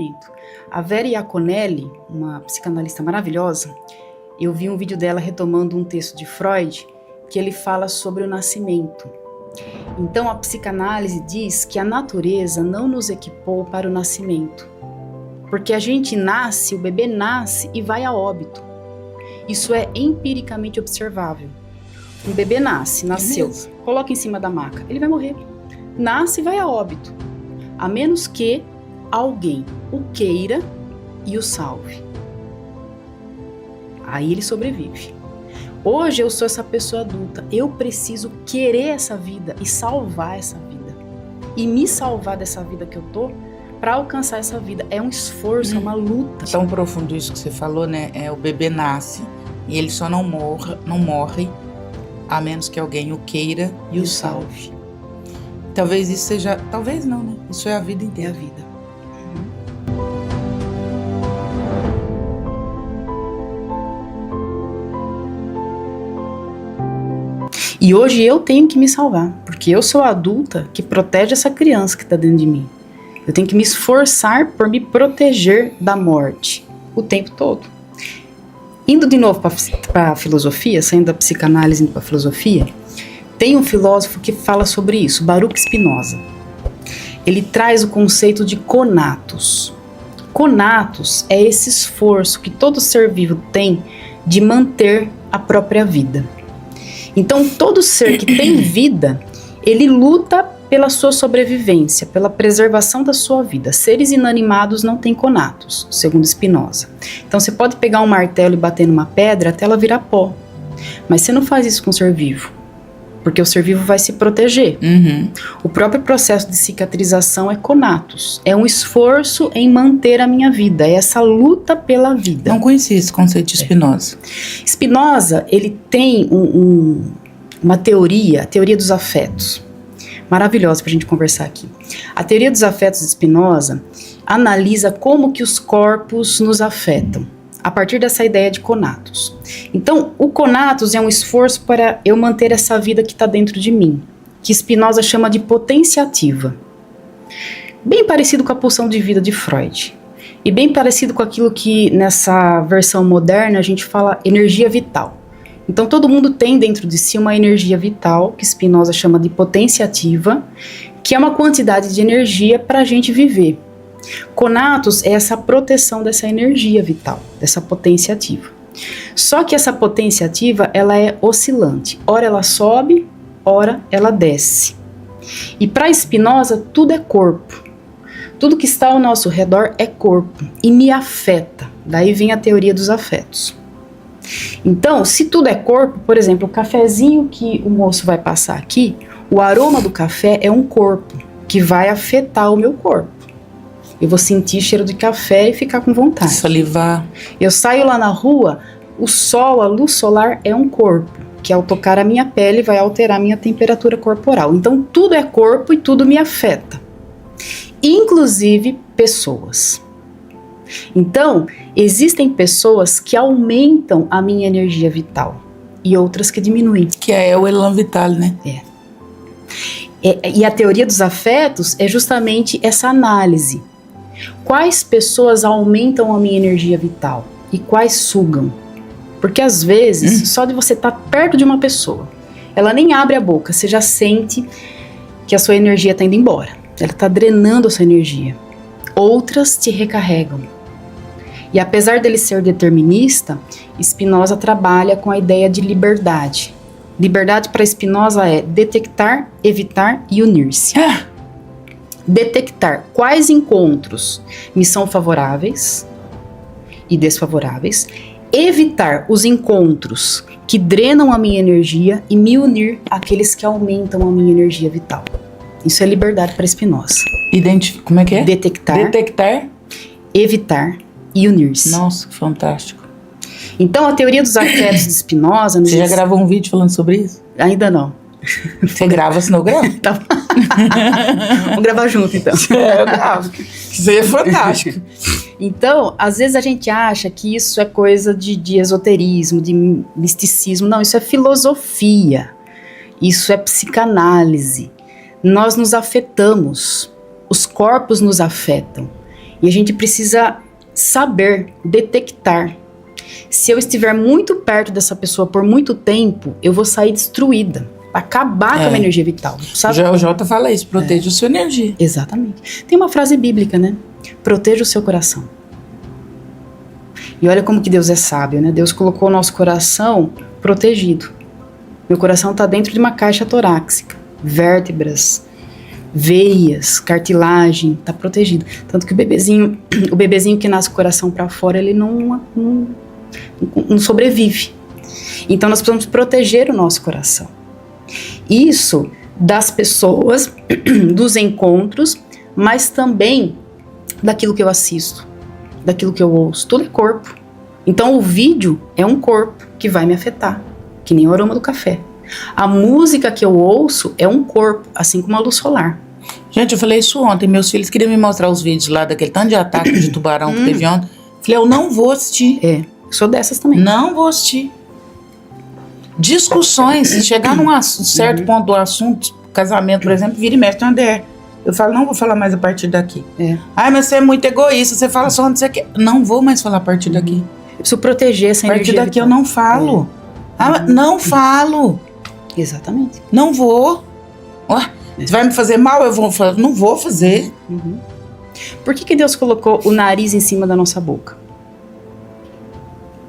nascimento. A Vera Iaconelli, uma psicanalista maravilhosa, eu vi um vídeo dela retomando um texto de Freud, que ele fala sobre o nascimento. Então a psicanálise diz que a natureza não nos equipou para o nascimento, porque a gente nasce, o bebê nasce e vai a óbito. Isso é empiricamente observável. Um bebê nasceu, coloca em cima da maca, ele vai morrer. Nasce e vai a óbito, a menos que alguém o queira e o salve. Aí ele sobrevive. Hoje eu sou essa pessoa adulta, eu preciso querer essa vida e salvar essa vida. E me salvar dessa vida que eu tô, para alcançar essa vida. É um esforço, é uma luta. Tão profundo isso que você falou, né? O bebê nasce e ele só não morre, a menos que alguém o queira e o salve. Talvez isso seja... Talvez não, né? Isso é a vida inteira. É a vida. E hoje eu tenho que me salvar, porque eu sou a adulta que protege essa criança que está dentro de mim. Eu tenho que me esforçar por me proteger da morte o tempo todo. Indo de novo para a filosofia, saindo da psicanálise indo para a filosofia, tem um filósofo que fala sobre isso, Baruch Spinoza. Ele traz o conceito de conatos. Conatos é esse esforço que todo ser vivo tem de manter a própria vida. Então, todo ser que tem vida, ele luta pela sua sobrevivência, pela preservação da sua vida. Seres inanimados não têm conatos, segundo Spinoza. Então, você pode pegar um martelo e bater numa pedra até ela virar pó. Mas você não faz isso com o ser vivo, porque o ser vivo vai se proteger. O próprio processo de cicatrização é conatos. É um esforço em manter a minha vida. É essa luta pela vida. Não conhecia esse conceito de Spinoza. Spinoza, ele tem uma teoria, a teoria dos afetos. Maravilhosa para a gente conversar aqui. A teoria dos afetos de Spinoza analisa como que os corpos nos afetam, a partir dessa ideia de conatos. Então, o conatos é um esforço para eu manter essa vida que está dentro de mim, que Spinoza chama de potenciativa. Bem parecido com a pulsão de vida de Freud. E bem parecido com aquilo que nessa versão moderna a gente fala energia vital. Então todo mundo tem dentro de si uma energia vital, que Spinoza chama de potenciativa, que é uma quantidade de energia para a gente viver. Conatos é essa proteção dessa energia vital, dessa potenciativa. Só que essa potenciativa, ela é oscilante. Ora ela sobe, ora ela desce. E para Spinoza, tudo é corpo. Tudo que está ao nosso redor é corpo e me afeta. Daí vem a teoria dos afetos. Então, se tudo é corpo, por exemplo, o cafezinho que o moço vai passar aqui, o aroma do café é um corpo que vai afetar o meu corpo. Eu vou sentir cheiro de café e ficar com vontade. Salivar. Eu saio lá na rua, o sol, a luz solar é um corpo, que ao tocar a minha pele vai alterar a minha temperatura corporal. Então tudo é corpo e tudo me afeta. Inclusive pessoas. Então, existem pessoas que aumentam a minha energia vital e outras que diminuem. Que é o elan vital, né? E a teoria dos afetos é justamente essa análise. Quais pessoas aumentam a minha energia vital e quais sugam? Porque às vezes, só de você estar perto de uma pessoa, ela nem abre a boca, você já sente que a sua energia está indo embora. Ela está drenando a sua energia. Outras te recarregam. E apesar dele ser determinista, Spinoza trabalha com a ideia de liberdade. Liberdade para Spinoza é detectar, evitar e unir-se. Detectar quais encontros me são favoráveis e desfavoráveis, evitar os encontros que drenam a minha energia e me unir àqueles que aumentam a minha energia vital. Isso é liberdade para Spinoza. Como é que é? Detectar, evitar e unir-se. Nossa, que fantástico. Então, a teoria dos afetos de Spinoza... Você já gravou um vídeo falando sobre isso? Ainda não. Você grava, senão eu gravo. Tá. Vamos gravar junto, então. Eu gravo. Isso aí é fantástico. Então, às vezes a gente acha que isso é coisa de esoterismo, de misticismo. Não, isso é filosofia. Isso é psicanálise. Nós nos afetamos. Os corpos nos afetam. E a gente precisa saber detectar. Se eu estiver muito perto dessa pessoa por muito tempo, eu vou sair destruída. Acabar com a minha energia vital. Sabe? O Jota fala isso, proteja a sua energia. Exatamente. Tem uma frase bíblica, né? Proteja o seu coração. E olha como que Deus é sábio, né? Deus colocou o nosso coração protegido. Meu coração está dentro de uma caixa torácica. Vértebras, veias, cartilagem, está protegido. Tanto que o bebezinho que nasce com o coração para fora, ele não sobrevive. Então nós precisamos proteger o nosso coração. Isso das pessoas, dos encontros, mas também daquilo que eu assisto, daquilo que eu ouço. Tudo é corpo. Então o vídeo é um corpo que vai me afetar, que nem o aroma do café. A música que eu ouço é um corpo, assim como a luz solar. Gente, eu falei isso ontem. Meus filhos queriam me mostrar os vídeos lá daquele tanto de ataque de tubarão que teve ontem. Falei, eu não vou assistir. Eu sou dessas também. Não vou assistir. Discussões, se chegar num certo ponto do assunto, casamento, por exemplo, vira e mexe, tem uma DR. Eu falo, não vou falar mais a partir daqui. Ai, mas você é muito egoísta, você fala só onde você quer. Não vou mais falar a partir daqui. Eu preciso proteger essa energia. A partir daqui eu não falo. Não falo. Exatamente. Não vou. Você vai me fazer mal? Eu vou falar, não vou fazer. Por que Deus colocou o nariz em cima da nossa boca?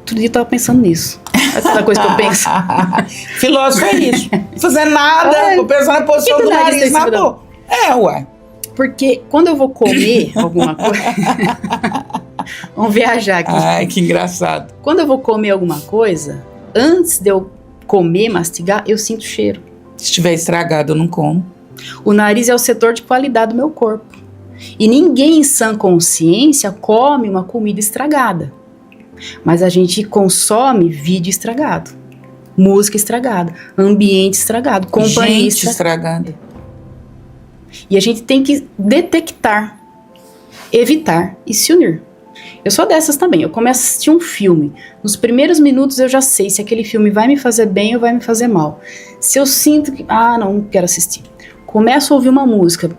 Todo dia eu tava pensando nisso. Aquela coisa que eu penso. Filósofo é isso. Não fazer nada, vou pensar na posição do nariz na boca. Ué. Porque quando eu vou comer alguma coisa... Vamos viajar aqui. Ai, que engraçado. Quando eu vou comer alguma coisa, antes de eu comer, mastigar, eu sinto cheiro. Se estiver estragado, eu não como. O nariz é o setor de qualidade do meu corpo. E ninguém em sã consciência come uma comida estragada. Mas a gente consome vídeo estragado, música estragada, ambiente estragado, companhia estragada. E a gente tem que detectar, evitar e se unir. Eu sou dessas também. Eu começo a assistir um filme. Nos primeiros minutos eu já sei se aquele filme vai me fazer bem ou vai me fazer mal. Se eu sinto que... não quero assistir. Começo a ouvir uma música.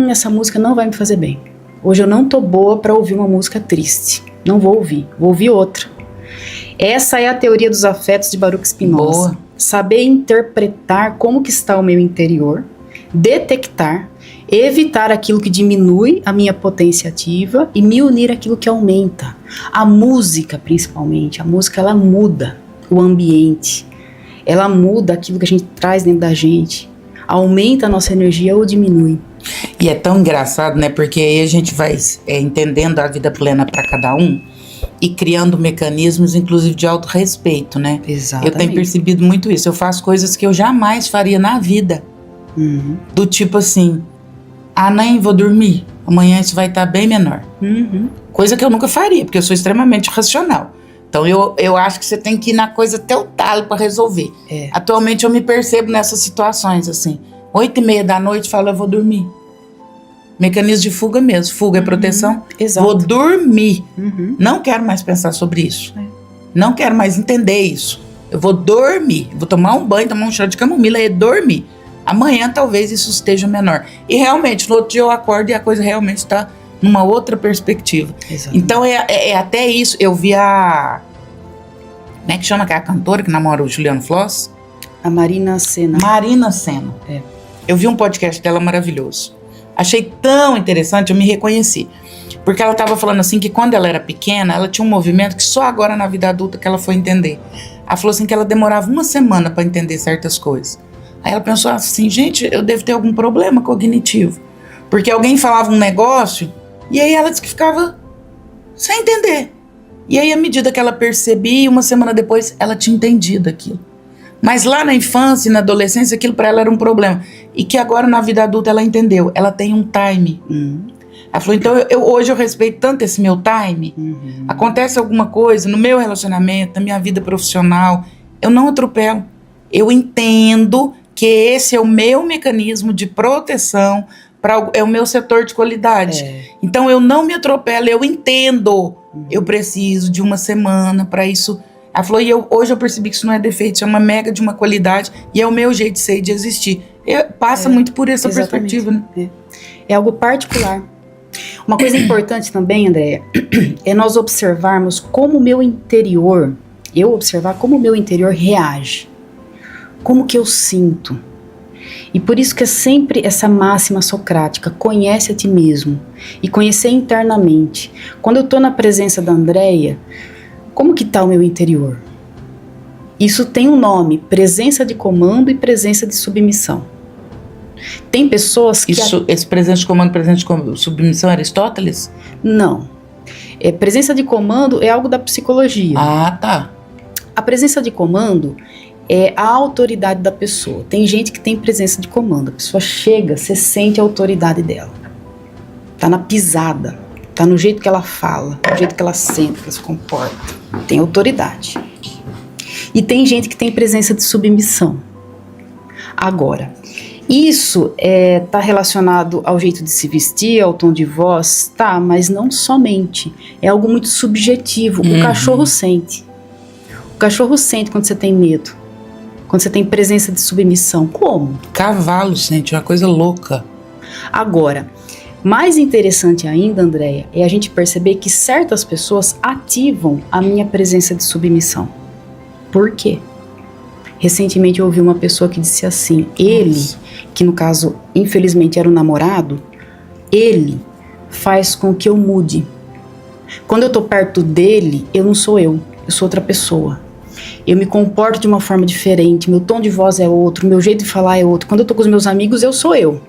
Essa música não vai me fazer bem. Hoje eu não tô boa para ouvir uma música triste. Não vou ouvir outra. Essa é a teoria dos afetos de Baruch Spinoza. Boa. Saber interpretar como que está o meu interior, detectar, evitar aquilo que diminui a minha potência ativa e me unir àquilo que aumenta. A música, principalmente, a música ela muda o ambiente, ela muda aquilo que a gente traz dentro da gente, aumenta a nossa energia ou diminui. E é tão engraçado, né? Porque aí a gente vai entendendo a vida plena para cada um e criando mecanismos, inclusive de autorrespeito, né? Exatamente. Eu tenho percebido muito isso. Eu faço coisas que eu jamais faria na vida. Do tipo assim, nem vou dormir. Amanhã isso vai estar bem menor. Coisa que eu nunca faria, porque eu sou extremamente racional. Então eu acho que você tem que ir na coisa até o talo para resolver. Atualmente eu me percebo nessas situações, assim. 8h30 da noite, falo, eu vou dormir. Mecanismo de fuga mesmo. Fuga é proteção. Exato. Vou dormir. Não quero mais pensar sobre isso. Não quero mais entender isso. Eu vou dormir. Vou tomar um banho, tomar um chá de camomila e dormir. Amanhã talvez isso esteja menor. E realmente, no outro dia eu acordo e a coisa realmente está numa outra perspectiva. Exatamente. Então é até isso. Eu vi a... Como é que chama aquela cantora que namora o Juliano Floss? A Marina Sena. Marina Sena. Eu vi um podcast dela maravilhoso. Achei tão interessante, eu me reconheci. Porque ela estava falando assim que quando ela era pequena, ela tinha um movimento que só agora na vida adulta que ela foi entender. Ela falou assim que ela demorava uma semana para entender certas coisas. Aí ela pensou assim, gente, eu devo ter algum problema cognitivo. Porque alguém falava um negócio e aí ela disse que ficava sem entender. E aí à medida que ela percebia, uma semana depois ela tinha entendido aquilo. Mas lá na infância e na adolescência, aquilo para ela era um problema. E que agora na vida adulta ela entendeu. Ela tem um time. Ela falou, então hoje eu respeito tanto esse meu time. Acontece alguma coisa no meu relacionamento, na minha vida profissional, eu não atropelo. Eu entendo que esse é o meu mecanismo de proteção, é o meu setor de qualidade. Então eu não me atropelo, eu entendo. Eu preciso de uma semana para isso. Ela falou, hoje eu percebi que isso não é defeito, isso é uma mega de uma qualidade e é o meu jeito de ser e de existir. Passa muito por essa perspectiva, né? É algo particular. Uma coisa importante também, Andréia, é nós observarmos como o meu interior, eu observar como o meu interior reage, como que eu sinto. E por isso que é sempre essa máxima socrática, conhece a ti mesmo e conhecer internamente. Quando eu estou na presença da Andréia, como que está o meu interior? Isso tem um nome, presença de comando e presença de submissão. Tem pessoas que... Esse presença de comando, presença de submissão é Aristóteles? Não. Presença de comando é algo da psicologia. Ah, tá. A presença de comando é a autoridade da pessoa. Tem gente que tem presença de comando. A pessoa chega, você sente a autoridade dela. Tá na pisada, tá no jeito que ela fala, no jeito que ela senta, que ela se comporta. Tem autoridade. E tem gente que tem presença de submissão. Agora, isso tá relacionado ao jeito de se vestir, ao tom de voz, tá, mas não somente. É algo muito subjetivo. O cachorro sente. O cachorro sente quando você tem medo. Quando você tem presença de submissão. Como? Cavalo sente, uma coisa louca. Agora, mais interessante ainda, Andréia, é a gente perceber que certas pessoas ativam a minha presença de submissão. Por quê? Recentemente eu ouvi uma pessoa que disse assim, ele, que no caso, infelizmente era o namorado, ele faz com que eu mude. Quando eu tô perto dele, eu não sou eu sou outra pessoa. Eu me comporto de uma forma diferente, meu tom de voz é outro, meu jeito de falar é outro. Quando eu tô com os meus amigos, eu sou eu.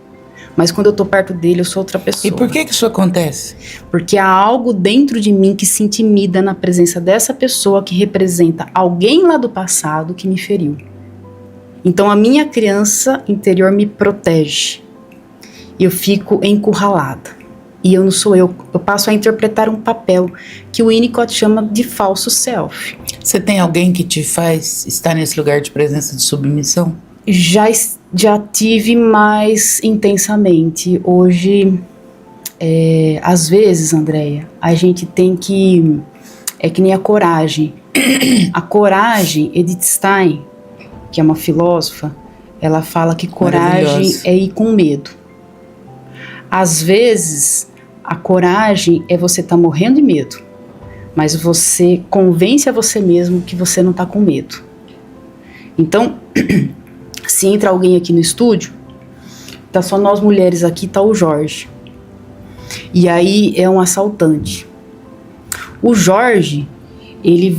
Mas quando eu tô perto dele, eu sou outra pessoa. E por que isso acontece? Porque há algo dentro de mim que se intimida na presença dessa pessoa que representa alguém lá do passado que me feriu. Então a minha criança interior me protege. Eu fico encurralada. E eu não sou eu. Eu passo a interpretar um papel que o Winnicott chama de falso self. Você tem alguém que te faz estar nesse lugar de presença de submissão? Já tive mais intensamente. Hoje, às vezes, Andréia, a gente tem que... É que nem a coragem. A coragem, Edith Stein, que é uma filósofa, ela fala que coragem é ir com medo. Às vezes, a coragem é você estar morrendo de medo, mas você convence a você mesmo que você não está com medo. Então, se entra alguém aqui no estúdio, tá só nós mulheres aqui, tá o Jorge. E aí é um assaltante. O Jorge, ele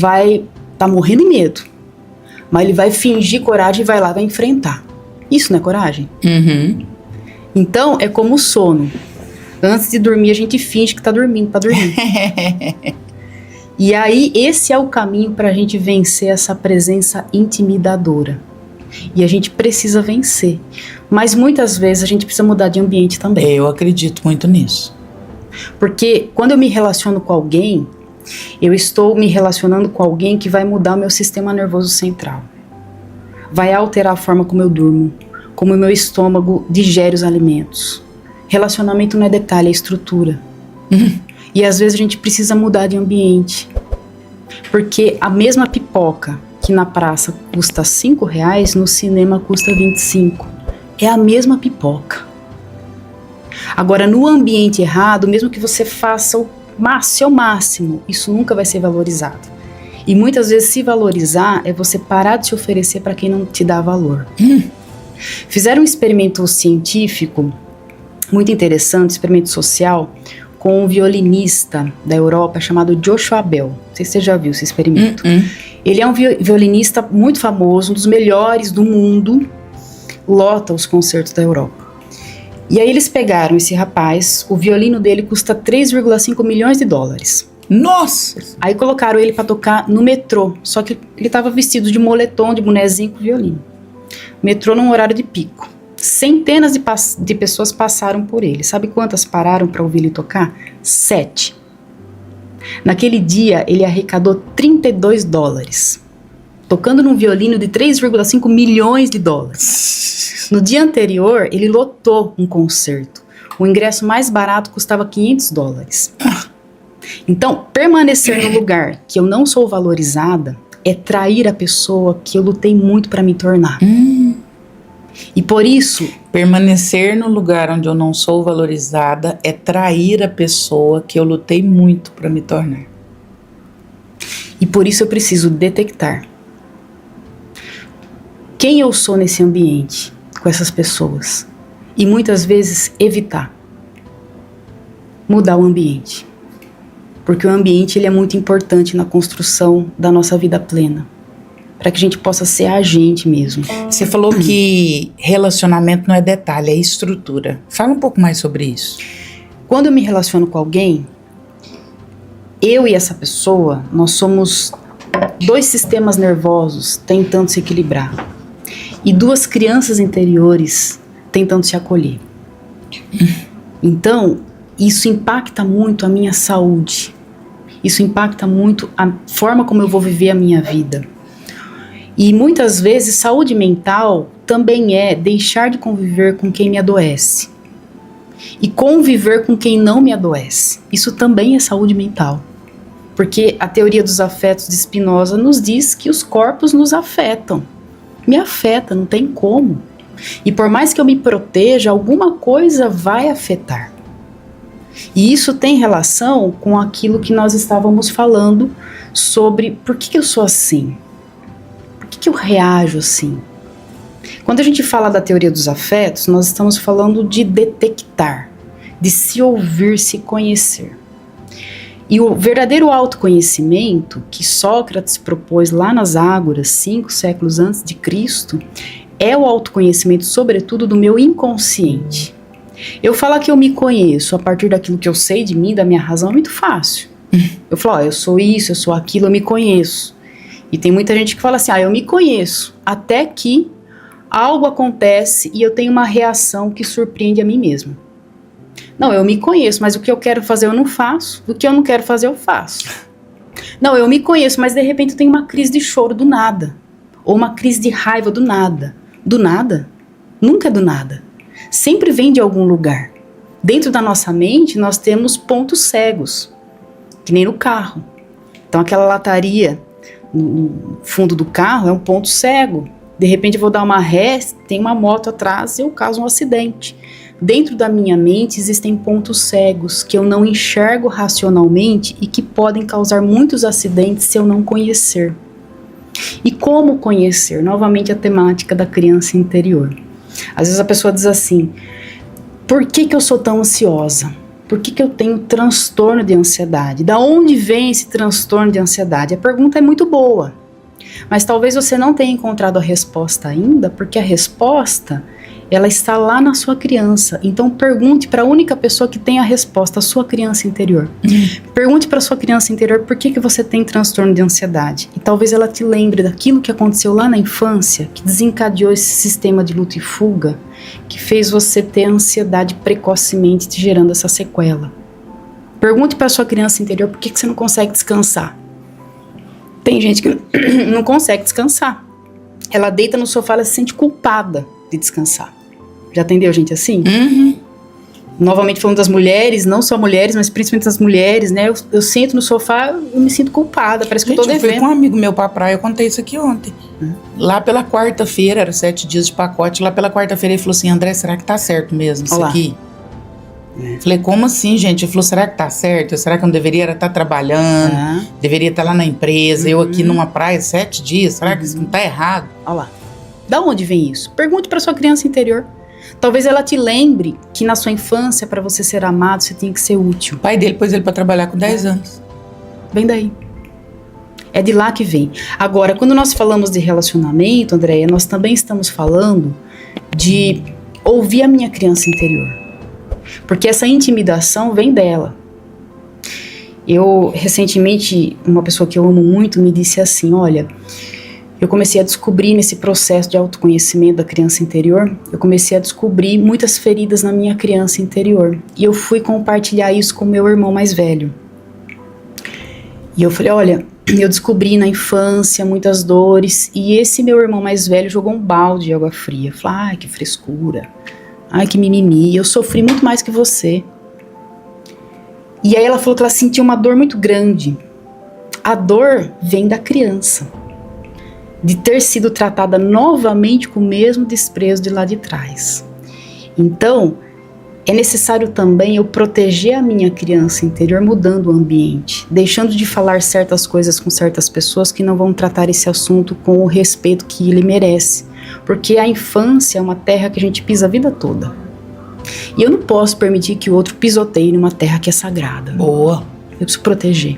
tá morrendo de medo, mas ele vai fingir coragem e vai lá, vai enfrentar. Isso não é coragem? Uhum. Então, é como o sono. Antes de dormir, a gente finge que tá dormindo, pra dormir. E aí, esse é o caminho pra gente vencer essa presença intimidadora. E a gente precisa vencer. Mas muitas vezes a gente precisa mudar de ambiente também. Eu acredito muito nisso. Porque quando eu me relaciono com alguém, eu estou me relacionando com alguém que vai mudar o meu sistema nervoso central. Vai alterar a forma como eu durmo, como o meu estômago digere os alimentos. Relacionamento não é detalhe, é estrutura. E às vezes a gente precisa mudar de ambiente. Porque a mesma pipoca que na praça custa R$5, no cinema custa 25. É a mesma pipoca. Agora, no ambiente errado, mesmo que você faça o seu máximo, isso nunca vai ser valorizado. E muitas vezes se valorizar é você parar de se oferecer para quem não te dá valor. Fizeram um experimento científico muito interessante, experimento social, com um violinista da Europa chamado Joshua Bell. Não sei se você já viu esse experimento. Ele é um violinista muito famoso, um dos melhores do mundo, lota os concertos da Europa. E aí eles pegaram esse rapaz, o violino dele custa 3,5 milhões de dólares. Nossa! Aí colocaram ele para tocar no metrô, só que ele estava vestido de moletom, de bonezinho com violino. Metrô num horário de pico. Centenas de pessoas passaram por ele. Sabe quantas pararam para ouvir ele tocar? 7. Naquele dia, ele arrecadou 32 dólares. Tocando num violino de 3,5 milhões de dólares. No dia anterior, ele lotou um concerto. O ingresso mais barato custava 500 dólares. Então, permanecer no lugar que eu não sou valorizada é trair a pessoa que eu lutei muito para me tornar. E por isso, permanecer no lugar onde eu não sou valorizada é trair a pessoa que eu lutei muito para me tornar. E por isso eu preciso detectar quem eu sou nesse ambiente, com essas pessoas. E muitas vezes evitar. Mudar o ambiente. Porque o ambiente ele é muito importante na construção da nossa vida plena. Para que a gente possa ser a gente mesmo. Você falou que relacionamento não é detalhe, é estrutura. Fala um pouco mais sobre isso. Quando eu me relaciono com alguém, eu e essa pessoa, nós somos 2 sistemas nervosos tentando se equilibrar. E 2 crianças interiores tentando se acolher. Então, isso impacta muito a minha saúde. Isso impacta muito a forma como eu vou viver a minha vida. E muitas vezes saúde mental também é deixar de conviver com quem me adoece. E conviver com quem não me adoece. Isso também é saúde mental. Porque a teoria dos afetos de Spinoza nos diz que os corpos nos afetam. Me afeta, não tem como. E por mais que eu me proteja, alguma coisa vai afetar. E isso tem relação com aquilo que nós estávamos falando sobre por que eu sou assim. Por que eu reajo assim? Quando a gente fala da teoria dos afetos, nós estamos falando de detectar, de se ouvir, se conhecer. E o verdadeiro autoconhecimento que Sócrates propôs lá nas Ágoras, 5 séculos antes de Cristo, é o autoconhecimento, sobretudo, do meu inconsciente. Eu falar que eu me conheço a partir daquilo que eu sei de mim, da minha razão, é muito fácil. Eu falo, eu sou isso, eu sou aquilo, eu me conheço. E tem muita gente que fala assim, eu me conheço, até que algo acontece e eu tenho uma reação que surpreende a mim mesma. Não, eu me conheço, mas o que eu quero fazer eu não faço, o que eu não quero fazer eu faço. Não, eu me conheço, mas de repente eu tenho uma crise de choro do nada. Ou uma crise de raiva do nada. Do nada? Nunca é do nada. Sempre vem de algum lugar. Dentro da nossa mente nós temos pontos cegos, que nem no carro. Então aquela lataria no fundo do carro é um ponto cego. De repente eu vou dar uma ré, tem uma moto atrás e eu causo um acidente. Dentro da minha mente existem pontos cegos que eu não enxergo racionalmente e que podem causar muitos acidentes se eu não conhecer. E como conhecer? Novamente a temática da criança interior. Às vezes a pessoa diz assim, por que eu sou tão ansiosa? Por que eu tenho transtorno de ansiedade? Da onde vem esse transtorno de ansiedade? A pergunta é muito boa, mas talvez você não tenha encontrado a resposta ainda, porque a resposta ela está lá na sua criança. Então pergunte para a única pessoa que tem a resposta, a sua criança interior. Pergunte para a sua criança interior por que você tem transtorno de ansiedade. E talvez ela te lembre daquilo que aconteceu lá na infância, que desencadeou esse sistema de luta e fuga, que fez você ter ansiedade precocemente, te gerando essa sequela. Pergunte para a sua criança interior por que você não consegue descansar. Tem gente que não consegue descansar. Ela deita no sofá, ela se sente culpada de descansar. Já atendeu gente assim? Uhum. Novamente falando das mulheres, não só mulheres, mas principalmente das mulheres, né? Eu sento no sofá, eu me sinto culpada, parece que eu tô devendo. Eu fui com um amigo meu pra praia, eu contei isso aqui ontem. Lá pela quarta-feira, era 7 dias de pacote, lá pela quarta-feira ele falou assim, André, será que tá certo mesmo isso aqui? Falei, como assim, gente? Ele falou, será que tá certo? Será que eu não deveria estar trabalhando? Deveria estar lá na empresa, eu aqui numa praia 7 dias, será que isso não tá errado? Olha lá. Da onde vem isso? Pergunte para sua criança interior. Talvez ela te lembre que na sua infância, para você ser amado, você tinha que ser útil. O pai dele pôs ele para trabalhar com 10 anos. Vem daí. É de lá que vem. Agora, quando nós falamos de relacionamento, Andréia, nós também estamos falando de ouvir a minha criança interior. Porque essa intimidação vem dela. Eu, recentemente, uma pessoa que eu amo muito me disse assim, olha, eu comecei a descobrir nesse processo de autoconhecimento da criança interior, eu comecei a descobrir muitas feridas na minha criança interior. E eu fui compartilhar isso com meu irmão mais velho. E eu falei, olha, eu descobri na infância muitas dores, e esse meu irmão mais velho jogou um balde de água fria. Falei, ai, que frescura, ai, que mimimi, eu sofri muito mais que você. E aí ela falou que ela sentiu uma dor muito grande. A dor vem da criança. de ter sido tratada novamente com o mesmo desprezo de lá de trás. Então, é necessário também eu proteger a minha criança interior mudando o ambiente, deixando de falar certas coisas com certas pessoas que não vão tratar esse assunto com o respeito que ele merece. Porque a infância é uma terra que a gente pisa a vida toda. E eu não posso permitir que o outro pisoteie numa terra que é sagrada. Boa. Eu preciso proteger.